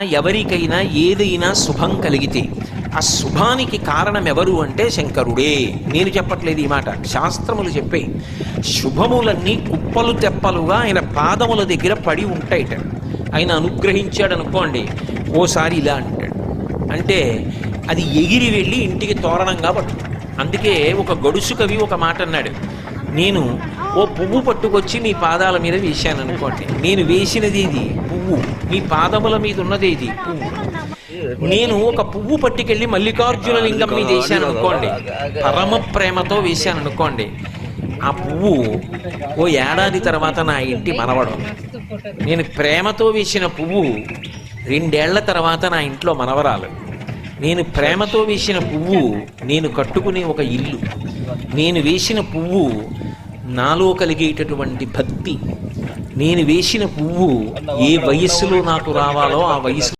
ఎవరికైనా ఏదైనా శుభం కలిగితే ఆ శుభానికి కారణం ఎవరు అంటే శంకరుడే. నేను చెప్పట్లేదు ఈ మాట, శాస్త్రములు చెప్పే. శుభములన్నీ కుప్పలు తెప్పలుగా ఆయన పాదముల దగ్గర పడి ఉంటాయిట. ఆయన అనుగ్రహించాడు అనుకోండి, ఓసారి ఇలా అంటాడు అంటే అది ఎగిరి వెళ్ళి ఇంటికి తోరణంగా పడుతుంది. అందుకే ఒక గడుసు కవి ఒక మాట అన్నాడు, నేను ఓ పువ్వు పట్టుకొచ్చి మీ పాదాల మీద వేశాను అనుకోండి, నేను వేసినది ఇది పువ్వు, మీ పాదముల మీద ఉన్నది ఇది పువ్వు. నేను ఒక పువ్వు పట్టుకెళ్ళి మల్లికార్జున లింగం మీద వేశాను అనుకోండి, పరమ ప్రేమతో వేశాను అనుకోండి, ఆ పువ్వు ఓ ఏడాది తర్వాత నా ఇంటి మనవడం. నేను ప్రేమతో వేసిన పువ్వు 2 ఏళ్ల తర్వాత నా ఇంట్లో మనవరాలు. నేను ప్రేమతో వేసిన పువ్వు నేను కట్టుకునే ఒక ఇల్లు. నేను వేసిన పువ్వు నాలో కలిగేటటువంటి భక్తి. నేను వేసిన పువ్వు ఏ వయస్సులో నాకు రావాలో ఆ వయసు